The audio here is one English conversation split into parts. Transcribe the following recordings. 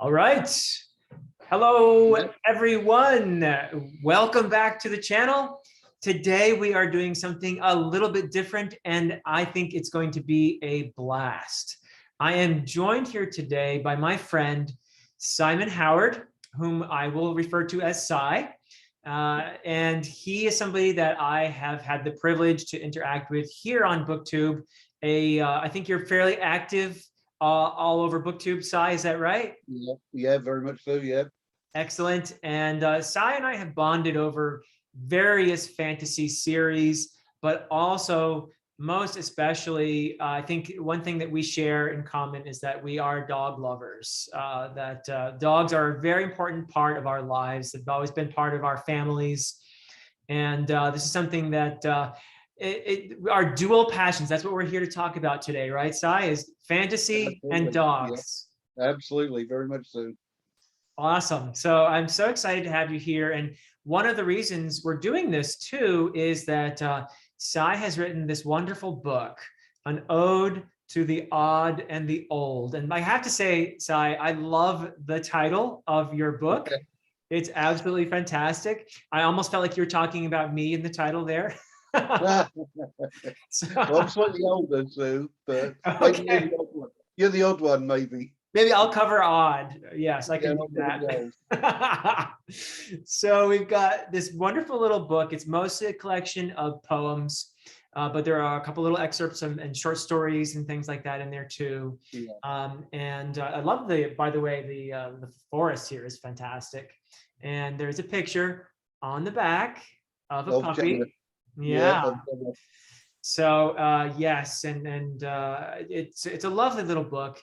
All right. Hello, everyone. Welcome back to the channel. Today we are doing something a little bit different, and I think it's going to be a blast. I am joined here today by my friend, Simon Howard, whom I will refer to as Cy. And he is somebody that I have had the privilege to interact with here on BookTube. I think you're fairly active all over BookTube, Cy, is that right? Yeah, very much so, yeah. Excellent. And Cy and I have bonded over various fantasy series, but also most especially, I think one thing that we share in common is that we are dog lovers, that dogs are a very important part of our lives. They've always been part of our families. And this is something that our dual passions, that's what we're here to talk about today, right, Cy, is fantasy and dogs. Yeah, absolutely, very much so. Awesome. So I'm so excited to have you here. And one of the reasons we're doing this too is that Cy has written this wonderful book, An Ode to the Odd and the Old. And I have to say, Cy, I love the title of your book. It's absolutely fantastic. I almost felt like you were talking about me in the title there. Well, I'm slightly older, so, but okay. you're the odd one, maybe. Maybe I'll cover odd. Yes, I can do that. So we've got this wonderful little book. It's mostly a collection of poems, but there are a couple little excerpts and short stories and things like that in there too. Yeah. And I love by the way, the forest here is fantastic. And there's a picture on the back of a puppy. Jenna. Yeah. So yes, and it's a lovely little book.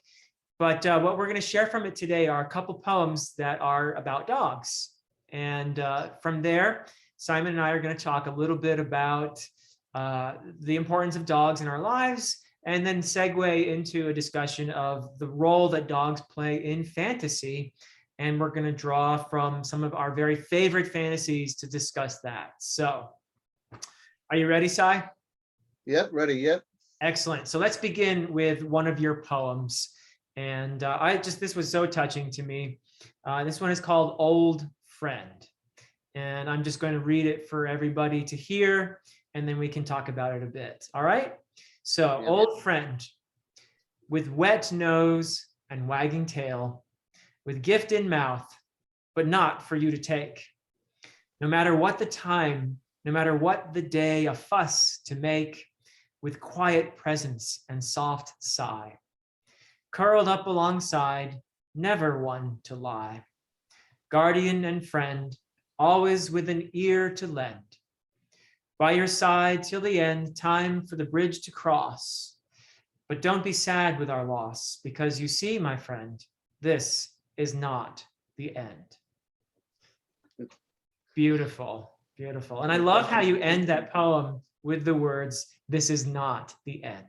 But what we're going to share from it today are a couple poems that are about dogs. And from there, Simon and I are going to talk a little bit about the importance of dogs in our lives, and then segue into a discussion of the role that dogs play in fantasy. And we're going to draw from some of our very favorite fantasies to discuss that. So are you ready, Cy? Yep, ready, yep. Excellent. So let's begin with one of your poems. And this was so touching to me. This one is called Old Friend. And I'm just going to read it for everybody to hear, and then we can talk about it a bit. All right? So, yeah. Old friend, with wet nose and wagging tail, with gift in mouth, but not for you to take. No matter what the time, no matter what the day, a fuss to make, with quiet presence and soft sigh. Curled up alongside, never one to lie. Guardian and friend, always with an ear to lend. By your side till the end, time for the bridge to cross. But don't be sad with our loss, because you see, my friend, this is not the end. Beautiful, beautiful. And I love how you end that poem with the words, this is not the end.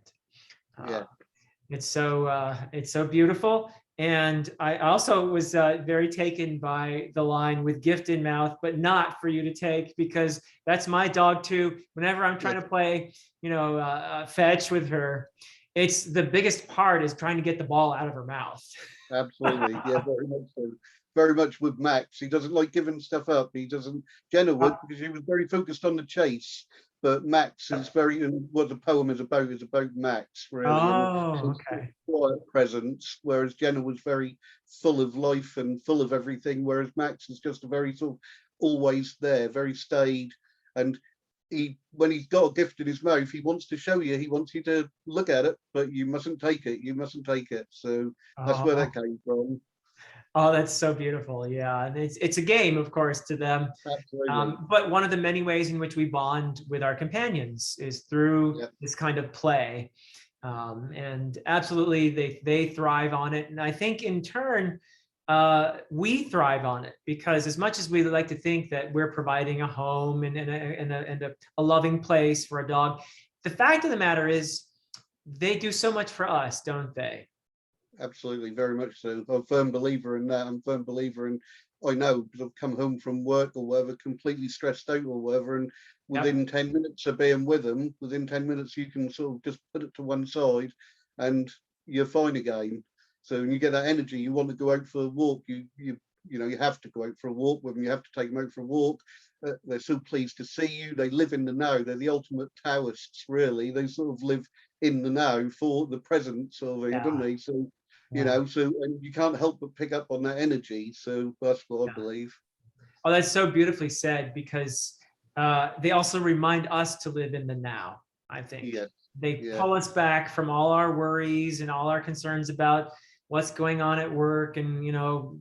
Yeah. It's so beautiful. And I also was very taken by the line with gift in mouth, but not for you to take, because that's my dog too. Whenever I'm trying to play, fetch with her, it's the biggest part is trying to get the ball out of her mouth. Absolutely. Yeah, very much so. Very much with Max. He doesn't like giving stuff up. He doesn't. Jenna would, because she was very focused on the chase. But Max is what the poem is about Max, really. Oh, okay. Quiet presence, whereas Jenna was very full of life and full of everything, whereas Max is just a very sort of always there, very staid. And when he's got a gift in his mouth, he wants to show you, he wants you to look at it, but you mustn't take it. You mustn't take it. So that's where that came from. Oh, that's so beautiful. Yeah. And it's a game, of course, to them. Absolutely. But one of the many ways in which we bond with our companions is through this kind of play. And absolutely, they thrive on it. And I think in turn, we thrive on it, because as much as we like to think that we're providing a home and a loving place for a dog, the fact of the matter is they do so much for us, don't they? Absolutely, very much so. I'm a firm believer in that. I'm a firm believer in, I know, because I've come home from work or whatever, completely stressed out or whatever, and within 10 minutes of being with them, within 10 minutes you can sort of just put it to one side and you're fine again. So when you get that energy, you want to go out for a walk. You have to go out for a walk with them. You have to take them out for a walk. They're so pleased to see you. They live in the now. They're the ultimate Taoists, really. They sort of live in the now for the present sort of thing, don't they? So, and you can't help but pick up on that energy. So that's what I believe. Oh, that's so beautifully said, because they also remind us to live in the now, I think. Yeah. They pull us back from all our worries and all our concerns about what's going on at work and,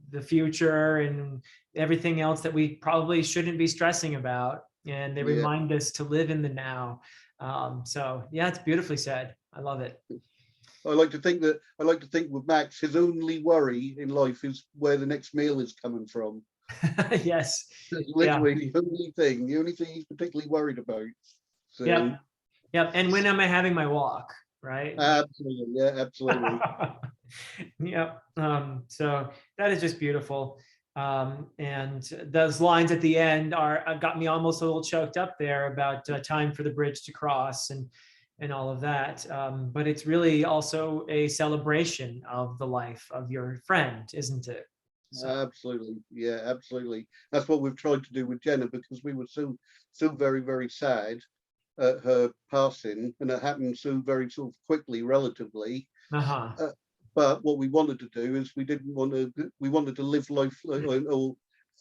the future and everything else that we probably shouldn't be stressing about. And they remind us to live in the now. So yeah, it's beautifully said. I love it. I like to think with Max, his only worry in life is where the next meal is coming from. Yes. That's literally the only thing he's particularly worried about. So, Yep. And when am I having my walk? Right. Absolutely. Yeah, absolutely. Yep. So that is just beautiful. And those lines at the end got me almost a little choked up there about time for the bridge to cross and all of that. But it's really also a celebration of the life of your friend, isn't it? So. Absolutely. Yeah, absolutely. That's what we've tried to do with Jenna, because we were so very, very sad at her passing, and it happened so very sort of quickly, relatively. But what we wanted to do is we wanted to live life or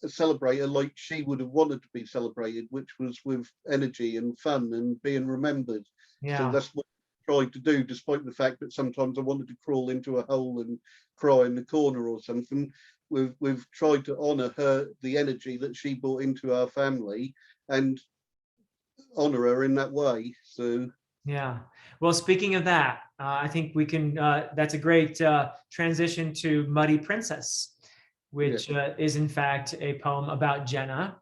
celebrate her like she would have wanted to be celebrated, which was with energy and fun and being remembered. So that's what we tried to do, despite the fact that sometimes I wanted to crawl into a hole and cry in the corner or something. We've tried to honor her, the energy that she brought into our family, and honor her in that way. So yeah. Well, speaking of that, I think we can, that's a great transition to Muddy Princess, which is in fact a poem about Jenna.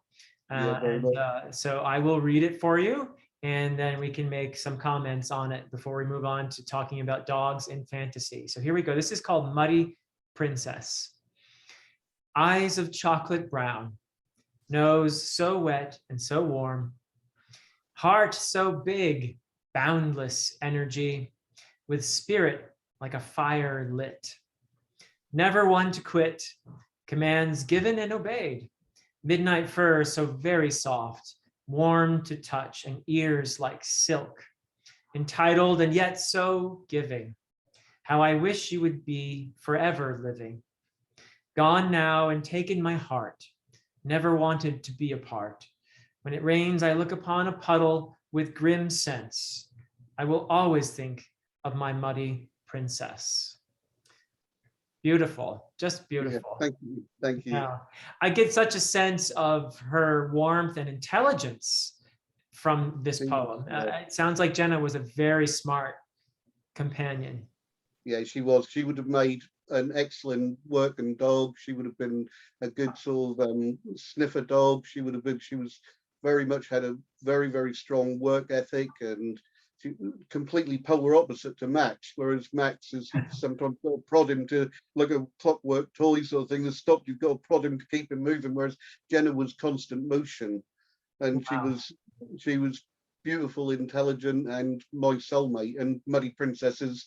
So I will read it for you, and then we can make some comments on it before we move on to talking about dogs in fantasy. So here we go. This is called Muddy Princess. Eyes of chocolate brown, nose so wet and so warm, heart so big, boundless energy, with spirit like a fire lit. Never one to quit, commands given and obeyed. Midnight fur so very soft, warm to touch, and ears like silk. Entitled and yet so giving. How I wish you would be forever living. Gone now and taken my heart, never wanted to be apart. When it rains, I look upon a puddle with grim sense. I will always think of my muddy princess. Beautiful, just beautiful. Yeah, thank you. Yeah. I get such a sense of her warmth and intelligence from this poem. It sounds like Jenna was a very smart companion. Yeah, she was. She would have made an excellent working dog. She would have been a good sort of sniffer dog. She was very much had a very, very strong work ethic, and she completely polar opposite to Max, whereas Max is sometimes got to prod him to, like a clockwork toy sort of thing, to stop, you've got to prod him to keep him moving, whereas Jenna was constant motion, and she was beautiful, intelligent, and my soulmate. And Muddy Princess is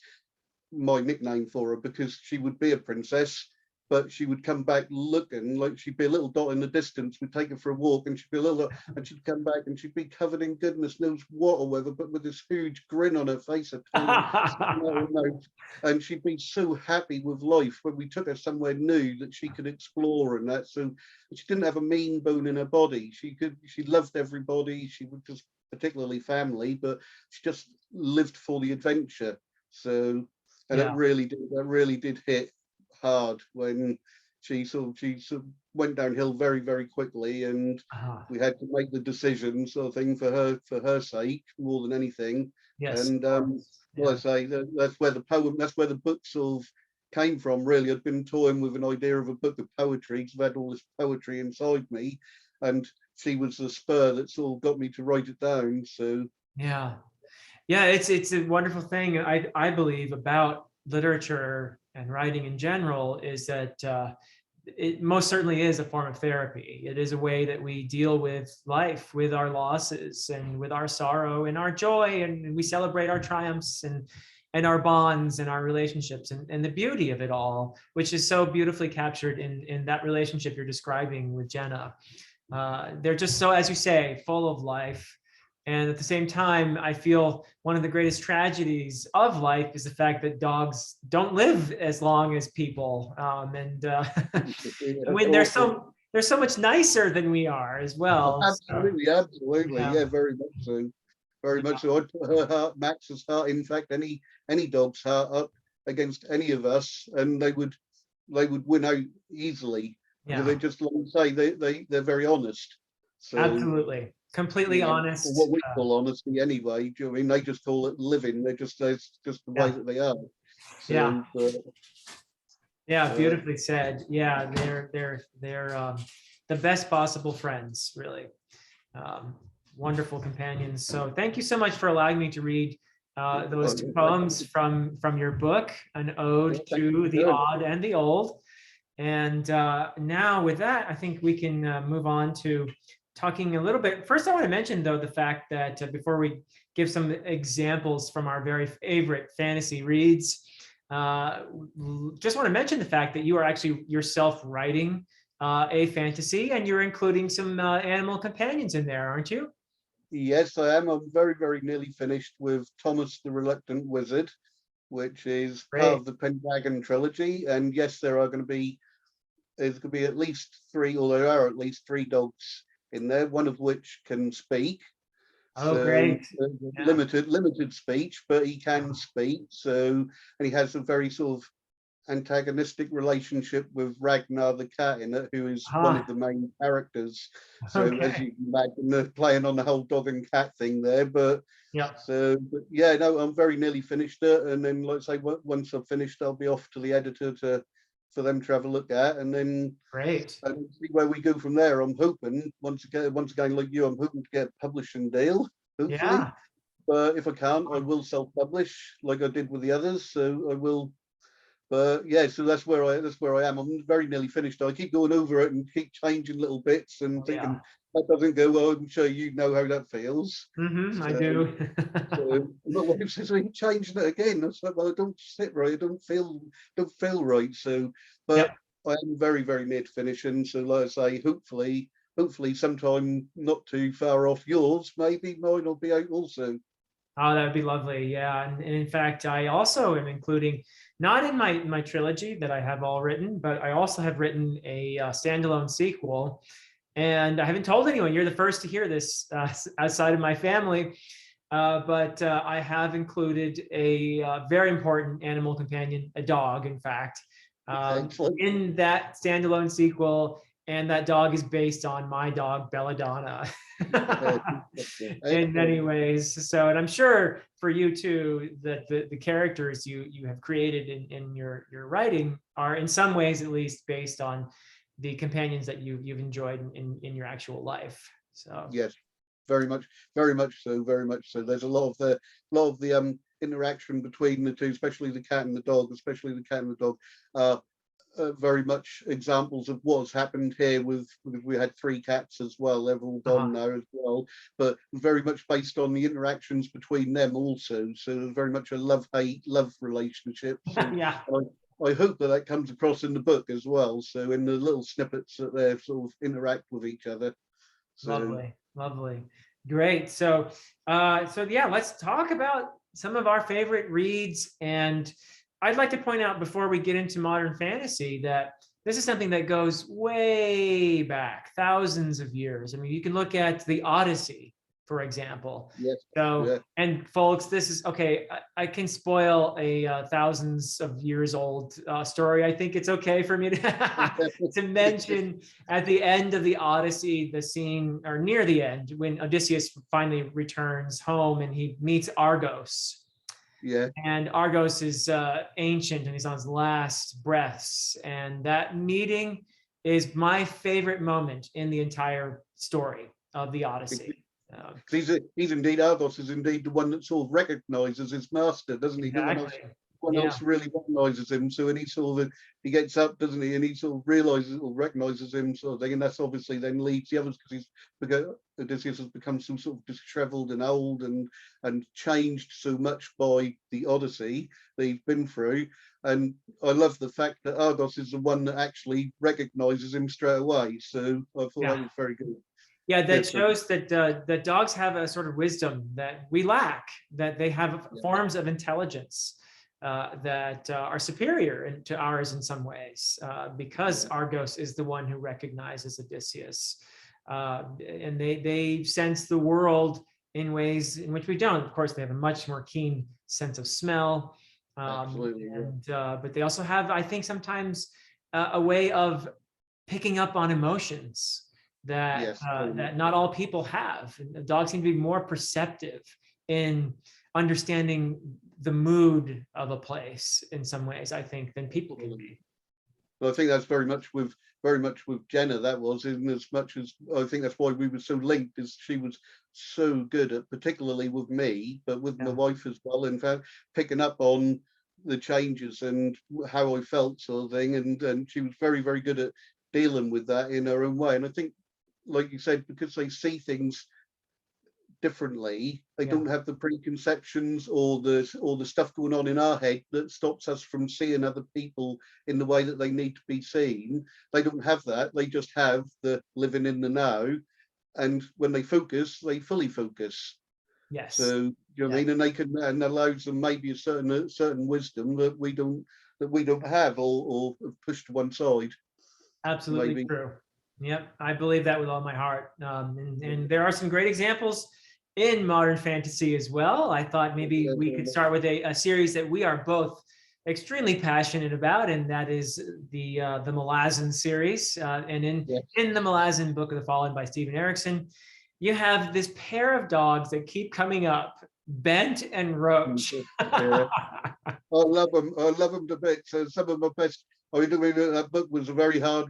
my nickname for her, because she would be a princess, but she would come back looking like she'd be a little dot in the distance. We'd take her for a walk, and she'd be a little, and she'd come back and she'd be covered in goodness knows what or whether, but with this huge grin on her face, and she'd be so happy with life when we took her somewhere new that she could explore and that. So she didn't have a mean bone in her body. She loved everybody. She would just, particularly family, but she just lived for the adventure. So, and that really did hit hard when she sort of went downhill very, very quickly, and we had to make the decision sort of thing for her sake more than anything. Yes. And I say that's where the book sort of came from. Really, I'd been toying with an idea of a book of poetry, because I've had all this poetry inside me, and she was the spur that sort of got me to write it down. So it's a wonderful thing, I believe, about literature and writing in general, is that it most certainly is a form of therapy. It is a way that we deal with life, with our losses and with our sorrow and our joy, and we celebrate our triumphs, and and our bonds and our relationships and the beauty of it all, which is so beautifully captured in that relationship you're describing with Jenna. They're just so, as you say, full of life. And at the same time, I feel one of the greatest tragedies of life is the fact that dogs don't live as long as people. When they're so much nicer than we are as well. Absolutely, absolutely. Yeah. Yeah, very much so. Very much so. I'd put her heart, Max's heart, in fact, any dog's heart up against any of us, and they would win out easily. Yeah. Because they just, like you say, they're very honest. So, absolutely. Completely honest. What we call honesty anyway. Do you know what I mean? They just call it living. It's just the way that they are. So, yeah, beautifully said. Yeah, they're the best possible friends, really. Wonderful companions. So thank you so much for allowing me to read those two poems from your book, An Ode to the Odd and the Old. And now with that, I think we can move on to talking a little bit. First, I want to mention, though, the fact that before we give some examples from our very favorite fantasy reads, just want to mention the fact that you are actually yourself writing a fantasy, and you're including some animal companions in there, aren't you? Yes, I am. I'm very, very nearly finished with Thomas the Reluctant Wizard, which is part of the Pendragon trilogy. And yes, there's going to be at least three, or there are at least three dogs in there, one of which can speak. Oh, so, great. Limited speech, but he can speak. So, and he has a very sort of antagonistic relationship with Ragnar the cat in it, who is one of the main characters. So as you can imagine, they're playing on the whole dog and cat thing there. But yeah, no, I'm very nearly finished it. And then, let's say, once I've finished, I'll be off to the editor for them to have a look at, and then and see where we go from there. I'm hoping once again, like you, I'm hoping to get a publishing deal, hopefully. Yeah. But if I can't, I will self-publish like I did with the others. So I will. But yeah, so that's where I am. I'm very nearly finished. I keep going over it and keep changing little bits and thinking that doesn't go well. I'm sure you know how that feels. I do. So my wife says, "Are you changing it again?" I was like, "Well, I don't sit right. I don't feel right." So, but I am very, very near to finishing. So, like I say, hopefully sometime not too far off yours, maybe mine will be out also. Oh, that would be lovely. Yeah. And in fact, I also am including, not in my trilogy that I have all written, but I also have written a standalone sequel. And I haven't told anyone. You're the first to hear this outside of my family. But I have included a very important animal companion, a dog, in fact, in that standalone sequel. And that dog is based on my dog, Belladonna, in many ways. So, and I'm sure for you too, that the characters you have created in your writing are in some ways, at least, based on the companions that you've enjoyed in your actual life. So yes, very much so. There's a lot of the interaction between the two, especially the cat and the dog, very much examples of what's happened here with we had three cats as well. They're all gone now as well, but very much based on the interactions between them also. So there's very much a love relationship. So yeah. I hope that comes across in the book as well. So in the little snippets that they sort of interact with each other. So, lovely, great. So yeah, let's talk about some of our favorite reads. And I'd like to point out, before we get into modern fantasy, that this is something that goes way back, thousands of years. I mean, you can look at the Odyssey, for example. Yes. So, and folks, this is okay. I can spoil a thousands of years old story. I think it's okay for me to mention at the end of the Odyssey, the scene, or near the end, when Odysseus finally returns home and he meets Argos. Yeah. And Argos is ancient and he's on his last breaths. And that meeting is my favorite moment in the entire story of the Odyssey. He's indeed, Argos is indeed the one that sort of recognizes his master, doesn't he? Exactly. one else really recognises him. So when he gets up, doesn't he, and he sort of realises or recognises him, sort of thing, and that's obviously then leads the others, because Odysseus has become some sort of dishevelled and old and changed so much by the Odyssey that he's been through. And I love the fact that Argos is the one that actually recognises him straight away. So I thought that was very good. Yeah, that shows that that dogs have a sort of wisdom that we lack, that they have forms of intelligence that are superior to ours in some ways, because Argos is the one who recognizes Odysseus. And they sense the world in ways in which we don't. Of course, they have a much more keen sense of smell. But they also have, I think, sometimes a way of picking up on emotions that that not all people have. And dogs seem to be more perceptive in understanding the mood of a place in some ways, I think, than people can be. Well, I think that's very much with Jenna. That was, in as much as I think that's why we were so linked, is she was so good at, particularly with me, but with my wife as well. In fact, picking up on the changes and how I felt, sort of thing, and she was very, very good at dealing with that in her own way. And I think, like you said, because they see things differently, they don't have the preconceptions or the stuff going on in our head that stops us from seeing other people in the way that they need to be seen. They don't have that. They just have the living in the now, and when they focus, they fully focus. Yes. So you know what I mean, and they can, and allows them maybe a certain wisdom that we don't have or pushed to one side. Absolutely true. Yep, I believe that with all my heart. And there are some great examples in modern fantasy as well. I thought maybe we could start with a series that we are both extremely passionate about, and that is the Malazan series. And in the Malazan Book of the Fallen by Stephen Erickson, you have this pair of dogs that keep coming up, Bent and Roach. I love them. I love them to bits. So some of my best. I mean, that book was a very hard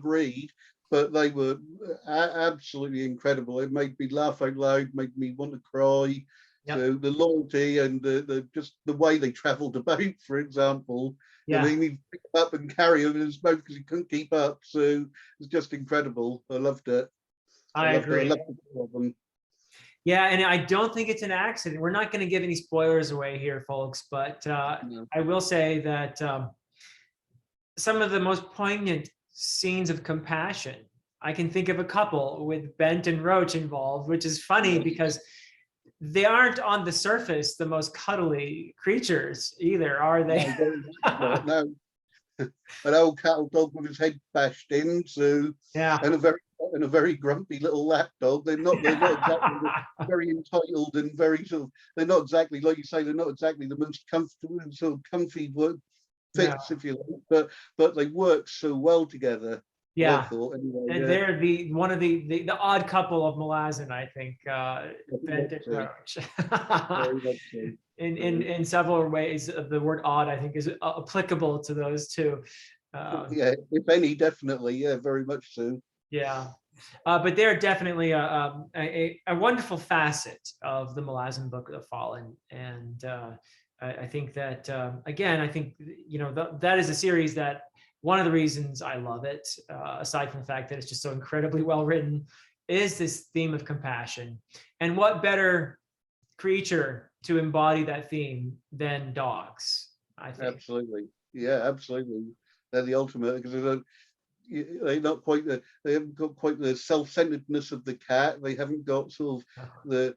read, but they were absolutely incredible. It made me laugh out loud, made me want to cry. So the loyalty and the just the way they travelled about, for example, I mean, he picked up and carry him in his mouth because he couldn't keep up. So it's just incredible. I loved it. I agree. I loved them. Yeah, and I don't think it's an accident. We're not going to give any spoilers away here, folks, but I will say that some of the most poignant scenes of compassion, I can think of a couple with Bent and Roach involved, which is funny because they aren't on the surface the most cuddly creatures either, are they? No. An old cattle dog with his head bashed in, so and a very grumpy little lap dog. They're not exactly very entitled and very sort of. They're not exactly, like you say, they're not exactly the most comfortable and sort of comfy fits, if you like, but they work so well together. I thought, anyway, and they're one of the odd couple of Malazan, I think. Bent and Roach. In several ways, the word odd, I think, is applicable to those two. If any, definitely, very much so. But they're definitely a wonderful facet of the Malazan Book of the Fallen, and I think that again, I think that is a series that one of the reasons I love it, aside from the fact that it's just so incredibly well written, is this theme of compassion. And what better creature to embody that theme than dogs? I think. Absolutely, absolutely. They're the ultimate, because they're not quite they haven't got quite the self-centeredness of the cat. They haven't got sort of the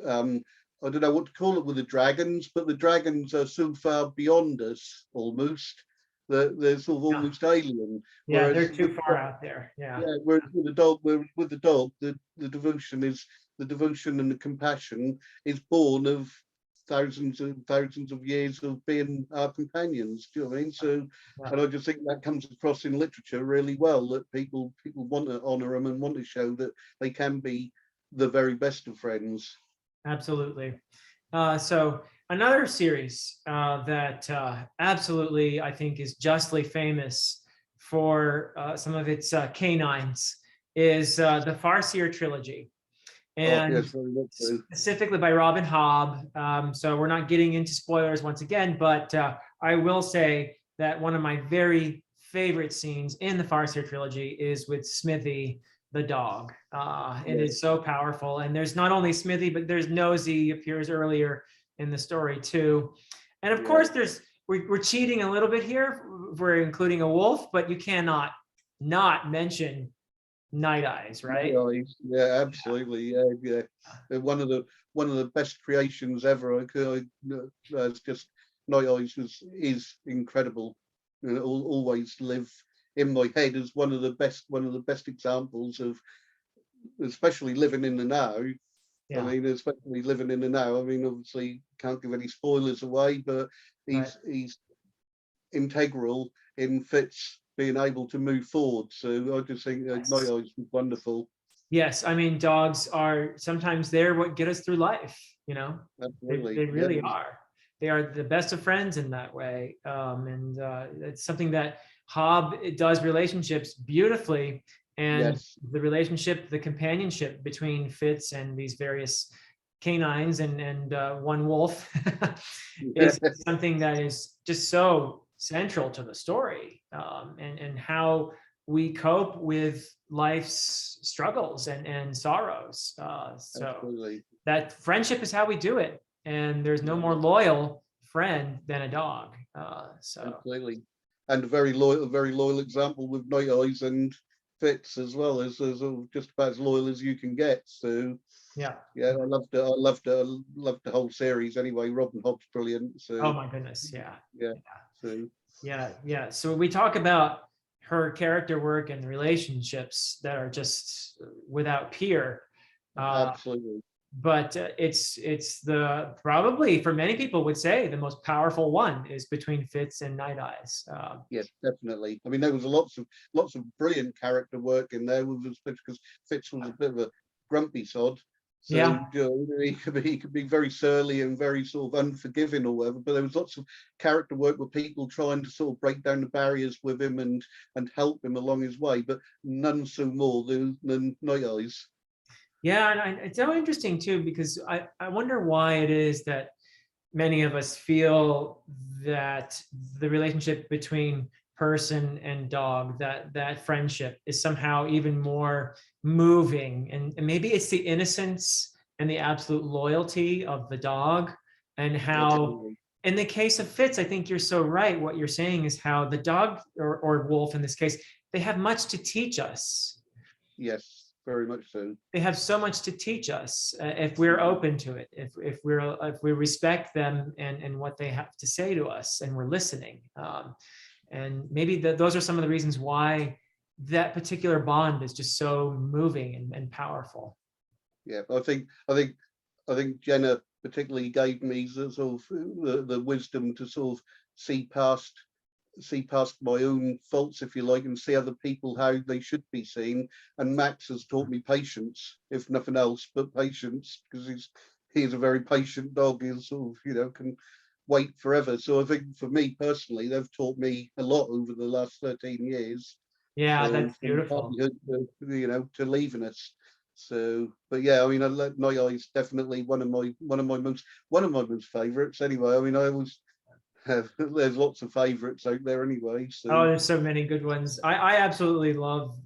I don't know what to call it with the dragons, but the dragons are so far beyond us almost that they're sort of almost alien. Whereas they're too far out there. Whereas with the dog, the devotion and the compassion is born of thousands of years of being our companions. Do you know what I mean? So, and I just think that comes across in literature really well, that people want to honour them and want to show that they can be the very best of friends. Absolutely. So another series that absolutely, I think, is justly famous for some of its canines is the Farseer Trilogy. Oh, and yes, very much so. specifically by Robin Hobb. So we're not getting into spoilers once again, but I will say that one of my very favorite scenes in the Farseer trilogy is with Smithy the dog. It Yes, is so powerful, and there's not only Smithy, but there's Nosy appears earlier in the story too, and of yeah. course we're cheating a little bit here. We're including a wolf, but you cannot not mention Nighteyes, right? Nighteyes, yeah, absolutely, yeah, yeah. One of the best creations ever. It's just Nighteyes is incredible. And it'll always live in my head as one of the best examples of, especially living in the now. I Yeah, mean, especially living in the now. I mean, obviously can't give any spoilers away, but right. he's integral in Fitz being able to move forward. So I just think Yes. Nighteyes was wonderful. Yes, I mean, dogs are sometimes they're what get us through life, Absolutely. they Yeah. really are. They are the best of friends in that way. And it's something that Hobb it does relationships beautifully. And Yes. the relationship, the companionship between Fitz and these various canines and one wolf is something that is just so central to the story, and how we cope with life's struggles and sorrows. So Absolutely. that friendship is how we do it. And there's no more loyal friend than a dog. So Absolutely. And a very loyal example with Nighteyes and Fitz as well, as just about as loyal as you can get. So yeah. yeah, I loved it. I loved the whole series anyway. Robin Hobb's brilliant. Oh So my goodness. Yeah. yeah. So Yeah. Yeah. So we talk about her character work and the relationships that are just without peer. Uh, absolutely. but it's the probably for many people would say the most powerful one is between Fitz and Nighteyes. Yes, definitely. I mean, there was lots of brilliant character work in there with this because Fitz was a bit of a grumpy sod. So Yeah. he could be very surly and very sort of unforgiving or whatever. But there was lots of character work with people trying to sort of break down the barriers with him and help him along his way. But none so more than Nighteyes. Yeah, and it's so interesting too, because I wonder why it is that many of us feel that the relationship between person and dog, that friendship is somehow even more moving. And maybe it's the innocence and the absolute loyalty of the dog, and how Absolutely. in the case of Fitz, I think you're so right. What you're saying is how the dog or wolf in this case, they have much to teach us. Yes, very much so. They have so much to teach us if we're open to it, if we respect them and what they have to say to us, and we're listening. And maybe those are some of the reasons why that particular bond is just so moving and powerful. Yeah, I think Jenna particularly gave me the sort of the wisdom to sort of see past my own faults, if you like, and see other people how they should be seen. And Max has taught me patience, if nothing else, but patience, because he's a very patient dog. He's sort of, can wait forever. So I think for me personally, they've taught me a lot over the last 13 years. Yeah, So that's from beautiful. puppyhood to leaving us. So, but yeah, I mean, Night Eyes definitely one of my most favourites. Anyway, I mean, I always have. There's lots of favourites out there anyway. Oh, So there's so many good ones. I absolutely love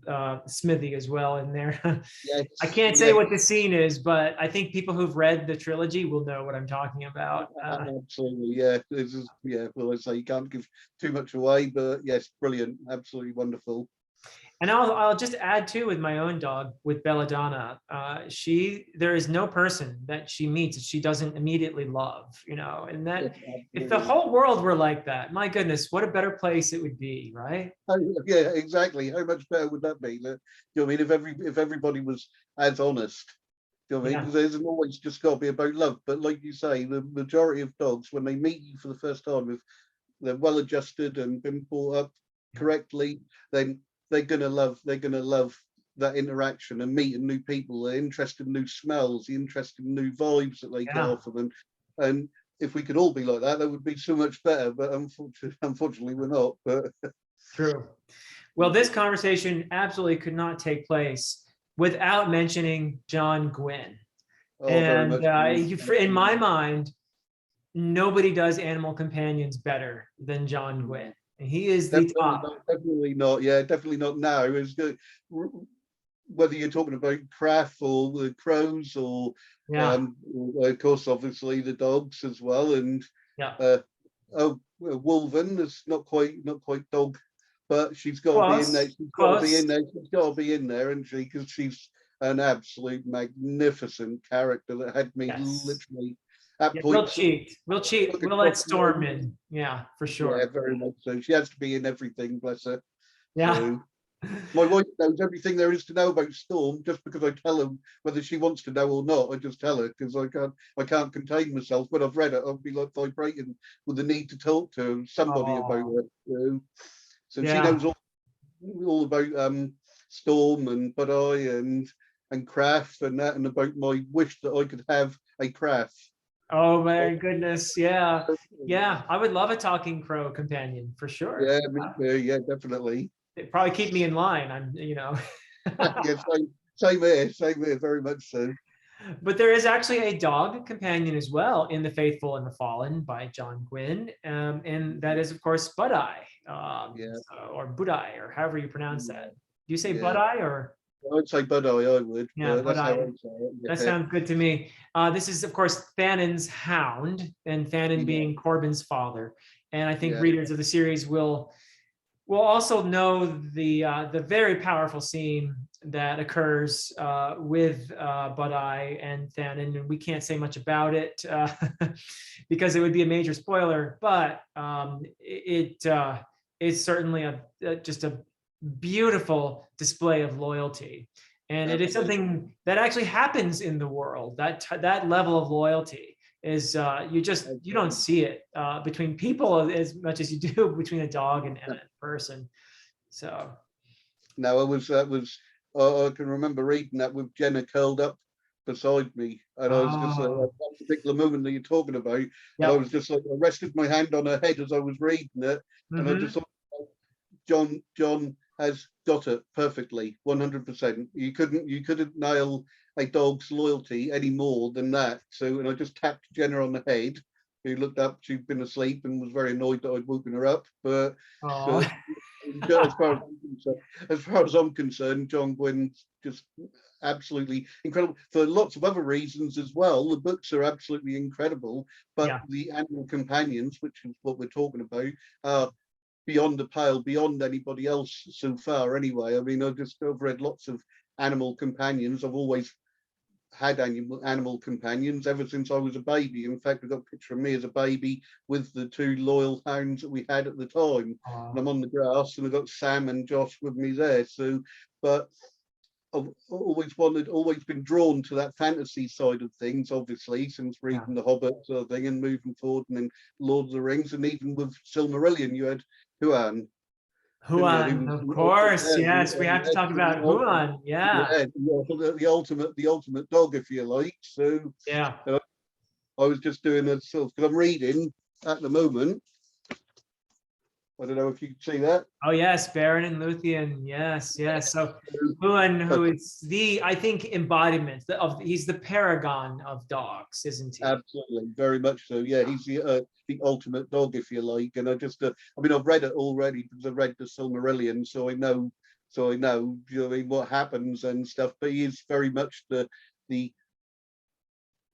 Smithy as well in there. I yes, can't say yeah, what the scene is, but I think people who've read the trilogy will know what I'm talking about. absolutely, yeah. This is yeah. Well, I say you can't give too much away, but yes, brilliant, absolutely wonderful. And I'll just add too with my own dog, with Belladonna. There is no person that she meets that she doesn't immediately love, and Yes, that if the absolutely. whole world were like that, my goodness, what a better place it would be, right? Yeah, exactly. How much better would that be? I mean, if everybody was as honest. Do you know what I mean? Yeah. Because it isn't always just got to be about love. But like you say, the majority of dogs, when they meet you for the first time, if they're well adjusted and been brought up correctly, then they're gonna love that interaction and meeting new people. They're interested in new smells, they're interested in new vibes that they get Yeah. off of them. And if we could all be like that would be so much better. But unfortunately we're not. But True. Well, this conversation absolutely could not take place without mentioning John Gwynn. Oh, very And much. in my mind, nobody does animal companions better than John Gwynn. And he is the Definitely top. not. Definitely not. Yeah, definitely not now. It's good. Whether you're talking about Kraft or the crows, or Yeah, of course, obviously the dogs as well, and yeah. uh, Wolven is not quite dog, but she's got to be in there. Close, She's got to be close. in there. She's got to be in there, and because she's an absolute magnificent character that had me Yes. literally at Yeah, we'll points cheat. We'll cheat. look We'll let across the Storm room. in. Yeah, for Yeah, sure. very much so. She has to be in everything, bless her. Yeah. So my wife knows everything there is to know about Storm just because I tell her whether she wants to know or not. I just tell her because I can't contain myself. When I've read it, I'll be like vibrating with the need to talk to somebody about Oh, it. So she yeah. knows all about Storm and Budeye and Craft and that, and about my wish that I could have a Craft. Oh my goodness. Yeah. Yeah. I would love a talking crow companion for sure. Yeah, yeah, definitely. It'd probably keep me in line. Yeah, same here, very much so. But there is actually a dog companion as well in The Faithful and the Fallen by John Gwynn. And that is, of course, Budeye, Yeah, or Budeye, or however you pronounce that. Do you say yeah. Budeye or? I'd say Budeye, I would, Yeah, but that's how I Budeye. say That it. sounds good to me. This is, of course, Thanan's hound, and Thanan Yeah, being Corbin's father. And I think yeah, readers of the series will also know the very powerful scene that occurs with Budeye and Thanon, and we can't say much about it because it would be a major spoiler. But it's certainly just a beautiful display of loyalty, and it is absolutely. something that actually happens in the world. That level of loyalty is you don't see it between people as much as you do between a dog and a person. So No, I can remember reading that with Jenna curled up beside me, and I was just like, oh that particular moment that you're talking about, and I yep. was just like, I rested my hand on her head as I was reading it, and I just Hmm. thought, John has got it perfectly, 100%. You couldn't nail a dog's loyalty any more than that. So, and I just tapped Jenna on the head, who looked up. She'd been asleep and was very annoyed that I'd woken her up. But Oh uh, as far as I'm concerned, John Gwynn's just absolutely incredible for lots of other reasons as well. The books are absolutely incredible, but yeah. the animal companions, which is what we're talking about, are beyond the pale, beyond anybody else so far. Anyway, I mean, I've read lots of animal companions. I've always had animal companions ever since I was a baby. In fact, I've got a picture of me as a baby with the two loyal hounds that we had at the time. And Oh, I'm on the grass, and I've got Sam and Josh with me there. So, but I've always been drawn to that fantasy side of things, obviously, since yeah. reading The Hobbit sort of thing and moving forward, and then Lord of the Rings, and even with Silmarillion, you had Huan, didn't you? Who Huan, was of course. Yes, we have to talk about Huan. Yeah, the ultimate dog, if you like. So yeah. uh, I was just doing a sort of, because I'm reading at the moment. I don't know if you can see that. Oh yes, Baron and Luthien. Yes, yes. So Huan, Uh, who is I think, embodiment of, he's the paragon of dogs, isn't he? Absolutely, very much so. Yeah, he's the ultimate dog, if you like. And I mean, I've read it already because I've read the Silmarillion, so I know. So I know, you know, what I mean, what happens and stuff. But he is very much the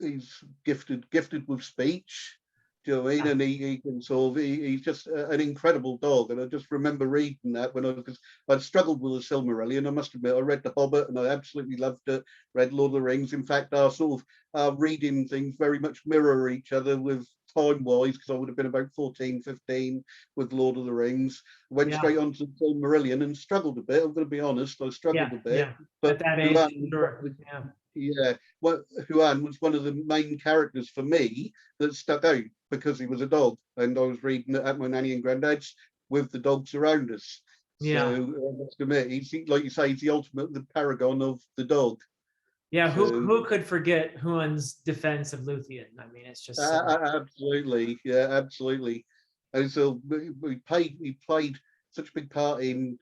he's gifted with speech. Do you know what I mean? Yeah. And he can sort of he's just an incredible dog. And I just remember reading that when because I'd struggled with the Silmarillion. I must admit, I read The Hobbit and I absolutely loved it. Read Lord of the Rings. In fact, our sort of reading things very much mirror each other with time-wise, because I would have been about 14, 15 with Lord of the Rings. Went Yeah, straight on to Silmarillion and struggled a bit. I'm going to be honest, I struggled yeah, a bit. yeah. But At that age, Huan, sure. Yeah. yeah, Huan was one of the main characters for me that stuck out because he was a dog, and I was reading it at my nanny and granddad's with the dogs around us. So Yeah. I must admit, he's like you say, he's the ultimate, the paragon of the dog. Yeah, So who could forget Huan's defense of Luthien? I mean, it's just so absolutely, yeah, absolutely. And so he played such a big part in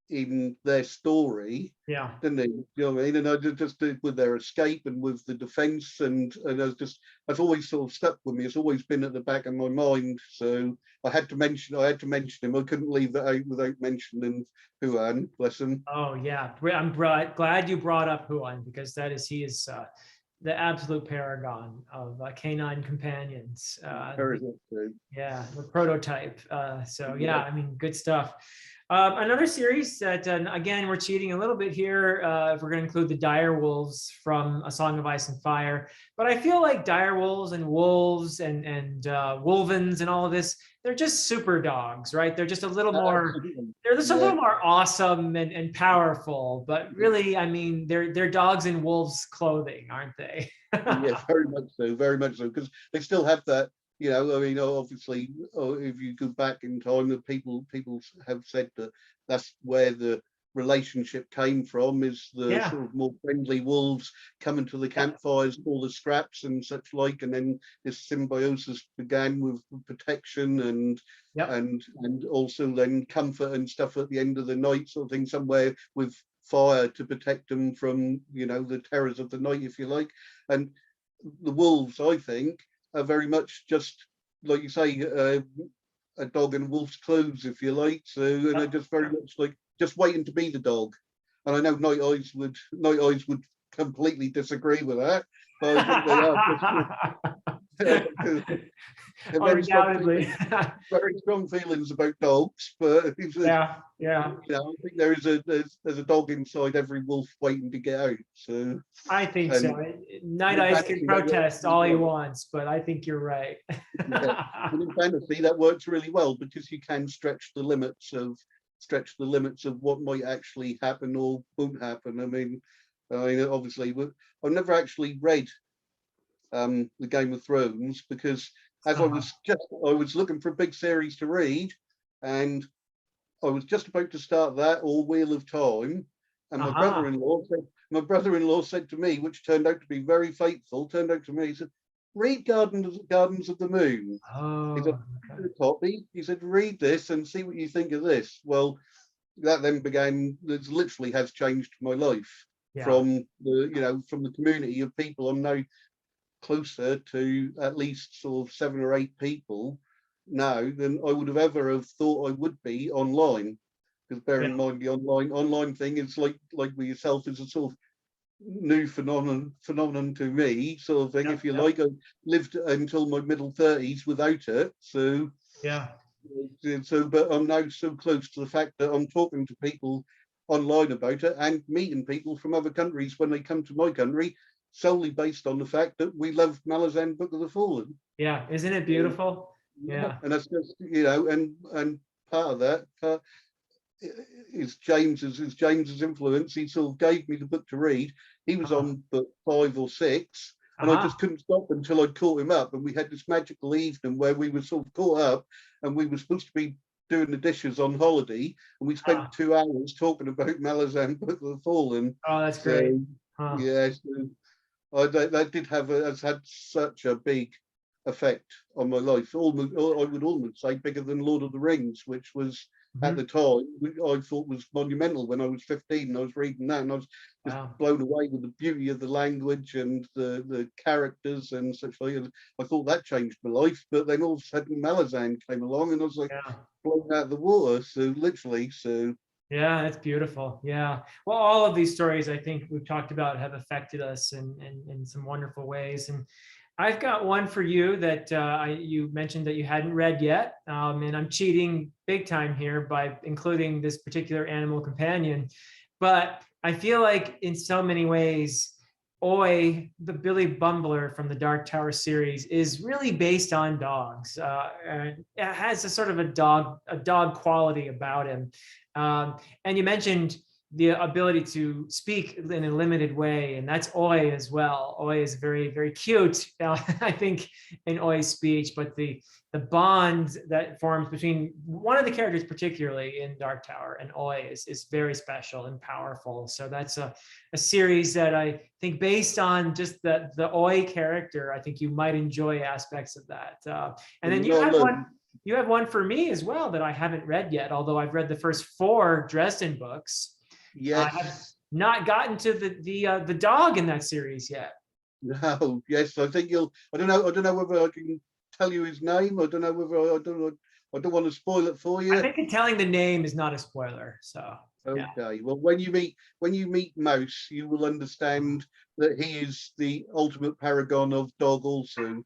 in their story, Yeah. didn't he? You know what I mean? And I just did with their escape and with the defence, and I've always sort of stuck with me. It's always been at the back of my mind. So I had to mention him. I couldn't leave that out without mentioning Huan, bless him. Oh yeah, I'm glad you brought up Huan, because he is the absolute paragon of canine companions. Very good, too. Yeah, the prototype. So yeah, Yeah. I mean, good stuff. Another series that, again, we're cheating a little bit here if we're going to include the dire wolves from A Song of Ice and Fire. But I feel like dire wolves and wolves and wolvens and all of this, they're just super dogs, right? They're just a little more, Absolutely. they're just a Yeah. little more awesome and powerful. But really, I mean, they're dogs in wolves' clothing, aren't they? Yeah, very much so, very much so, because they still have that. You know, I mean, obviously, if you go back in time, the people have said that that's where the relationship came from, is the Yeah. sort of more friendly wolves coming to the campfires, all the scraps and such like, and then this symbiosis began with protection and Yep. and also then comfort and stuff at the end of the night, sort of thing, somewhere with fire to protect them from, you know, the terrors of the night, if you like. And the wolves, I think, are very much just like you say, a dog in wolf's clothes, if you like. So, and they're just very much like just waiting to be the dog. And I know Nighteyes would completely disagree with that, but I think they are just Undoubtedly. very strong feelings about dogs. But Yeah. you know, I think there's a dog inside every wolf waiting to get out. So I think and so. Nighteyes can protest all he well. wants, but I think you're right. Yeah. And in fantasy, that works really well because you can stretch the limits of what might actually happen or won't happen. I mean, obviously, I've never actually read the Game of Thrones because as I was looking for a big series to read, and I was just about to start that or Wheel of Time, and my brother-in-law said to me, which turned out to be very faithful, he said, read Gardens of the Moon. He said, okay. copy. He said, read this and see what you think of this. Well, that then began, this literally has changed my life. Yeah. From the community of people. I'm now closer to at least sort of 7 or 8 people now than I would have ever have thought I would be online. Because bear in mind, the online thing is like with yourself, is a sort of new phenomenon to me, sort of thing. If you like, I lived until my middle 30s without it. So yeah. So, but I'm now so close to the fact that I'm talking to people online about it and meeting people from other countries when they come to my country, solely based on the fact that we love Malazan Book of the Fallen. Yeah, isn't it beautiful? Yeah. And that's just, you know, and part of that is James's influence. He sort of gave me the book to read. He was on book 5 or 6. And I just couldn't stop until I'd caught him up. And we had this magical evening where we were sort of caught up and we were supposed to be doing the dishes on holiday. And we spent 2 hours talking about Malazan Book of the Fallen. Oh, that's great. Yeah, so that did has had such a big effect on my life. I would almost say bigger than Lord of the Rings, which was at the time I thought was monumental when I was 15 and I was reading that and I was just blown away with the beauty of the language and the characters and such like. And I thought that changed my life, but then all of a sudden Malazan came along and I was like blown out of the water. So literally, yeah, that's beautiful. Yeah. Well, all of these stories I think we've talked about have affected us in some wonderful ways. And I've got one for you that you mentioned that you hadn't read yet. And I'm cheating big time here by including this particular animal companion. But I feel like in so many ways, Oi, the Billy Bumbler from the Dark Tower series, is really based on dogs. And it has a sort of a dog quality about him. And you mentioned the ability to speak in a limited way, and that's Oi as well. Oi is very, very cute, I think, in Oi's speech, but the bond that forms between one of the characters, particularly in Dark Tower, and Oi is very special and powerful. So that's a series that I think, based on just the Oi character, I think you might enjoy aspects of that. And then you had one. you have one for me as well that I haven't read yet, although I've read the first 4 Dresden books. I have Yes. not gotten to the dog in that series yet. No. Yes. I think you'll. I don't know. I don't know whether I can tell you his name. I don't know whether I don't know. I don't want to spoil it for you. I think telling the name is not a spoiler. So yeah. Okay. Well, when you meet Mouse, you will understand that he is the ultimate paragon of dog also.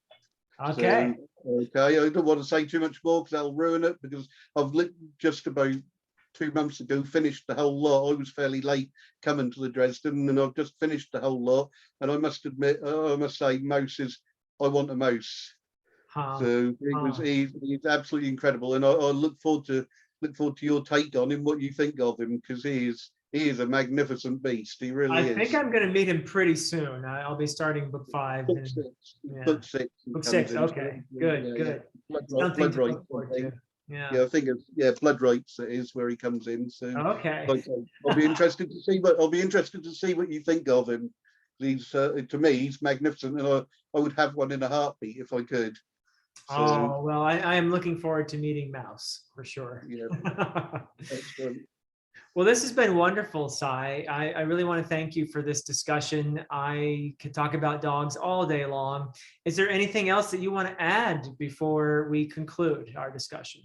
Okay. So, okay, I don't want to say too much more because that'll ruin it. Because I've just about 2 months ago finished the whole lot. I was fairly late coming to the Dresden, and I've just finished the whole lot. And I must admit, I must say, Mouse is. I want a mouse. So he's absolutely incredible, and I look forward to your take on him, what you think of him, because he is a magnificent beast. He really is. I think I'm going to meet him pretty soon. I'll be starting book 5. Book and, 6. Yeah. Book 6. Book 6. Okay. Good. Yeah, good. yeah. Something Blood to Rights. look forward to. Yeah. Yeah, I think it's Blood Rights is where he comes in. So Okay. I'll be interested to see what you think of him. He's to me, he's magnificent, and I would have one in a heartbeat if I could. So, Oh, well, I am looking forward to meeting Mouse for sure. yeah. Excellent. Well, this has been wonderful, Sai. I really want to thank you for this discussion. I could talk about dogs all day long. Is there anything else that you want to add before we conclude our discussion?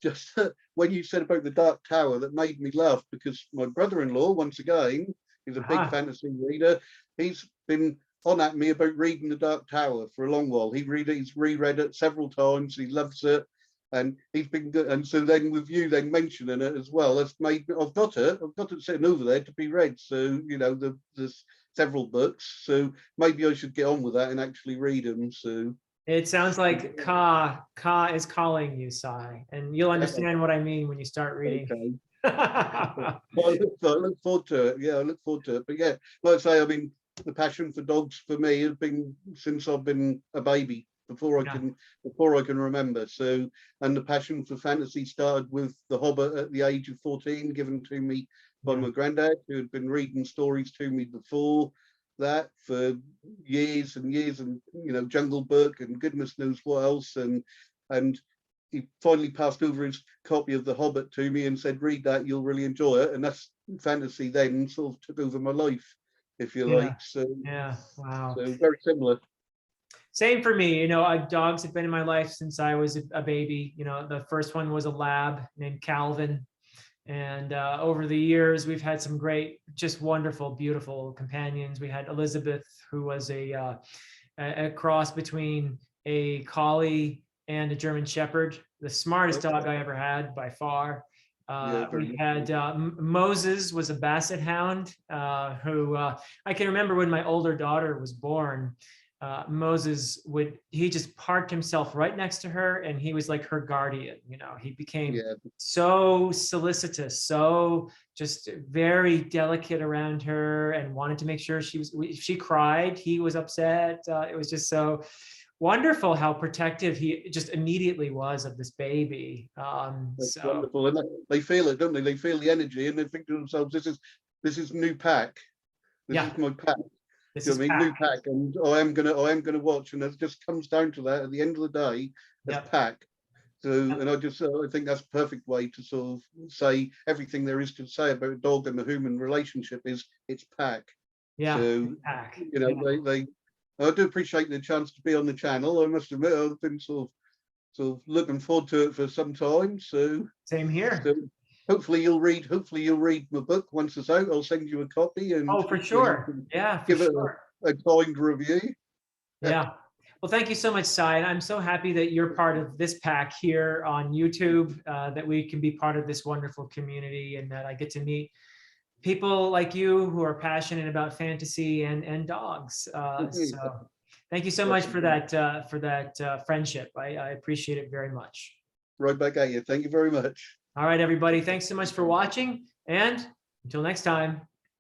Just when you said about the Dark Tower, that made me laugh, because my brother-in-law, once again, is a big fantasy reader. He's been on at me about reading the Dark Tower for a long while. He's reread it several times. He loves it, and he's been good. And so then with you then mentioning it as well, that's made. I've got it sitting over there to be read. So there's several books. So maybe I should get on with that and actually read them. So it sounds like Ka is calling you, Sai, and you'll understand what I mean when you start reading. Okay. Well, I look forward to it. Yeah, I look forward to it. But yeah, like I say, I mean, the passion for dogs for me has been since I've been a baby, before I can remember. So, and the passion for fantasy started with The Hobbit at the age of 14, given to me by my granddad, who had been reading stories to me before that for years and years, and Jungle Book and goodness knows what else, and he finally passed over his copy of The Hobbit to me and said, read that, you'll really enjoy it. And that's fantasy then sort of took over my life, if you like. So yeah, wow. So very similar. Same for me. Dogs have been in my life since I was a baby. The first one was a lab named Calvin. And over the years, we've had some great, just wonderful, beautiful companions. We had Elizabeth, who was a cross between a collie and a German Shepherd, the smartest dog I ever had by far. We had Moses, was a Basset Hound, who I can remember when my older daughter was born. Moses he just parked himself right next to her, and he was like her guardian. He became so solicitous, so just very delicate around her, and wanted to make sure if she cried, he was upset. It was just so wonderful how protective he just immediately was of this baby. That's wonderful, and they feel it, don't they? They feel the energy, and they think to themselves, "This is new pack. This is my pack." New pack, and I am gonna watch, and it just comes down to that. At the end of the day, it's pack. So, and I think that's a perfect way to sort of say everything there is to say about a dog and the human relationship is it's pack. Yeah. So pack. I do appreciate the chance to be on the channel. I must admit, I've been sort of looking forward to it for some time. So same here. So, hopefully you'll read my book once it's out. I'll send you a copy, and for sure. Yeah, give it a kind review. Yeah. Well, thank you so much, Sai. And I'm so happy that you're part of this pack here on YouTube, that we can be part of this wonderful community, and that I get to meet people like you who are passionate about fantasy and dogs. So thank you so much for that friendship. I appreciate it very much. Right back at you. Thank you very much. All right, everybody. Thanks so much for watching, and until next time.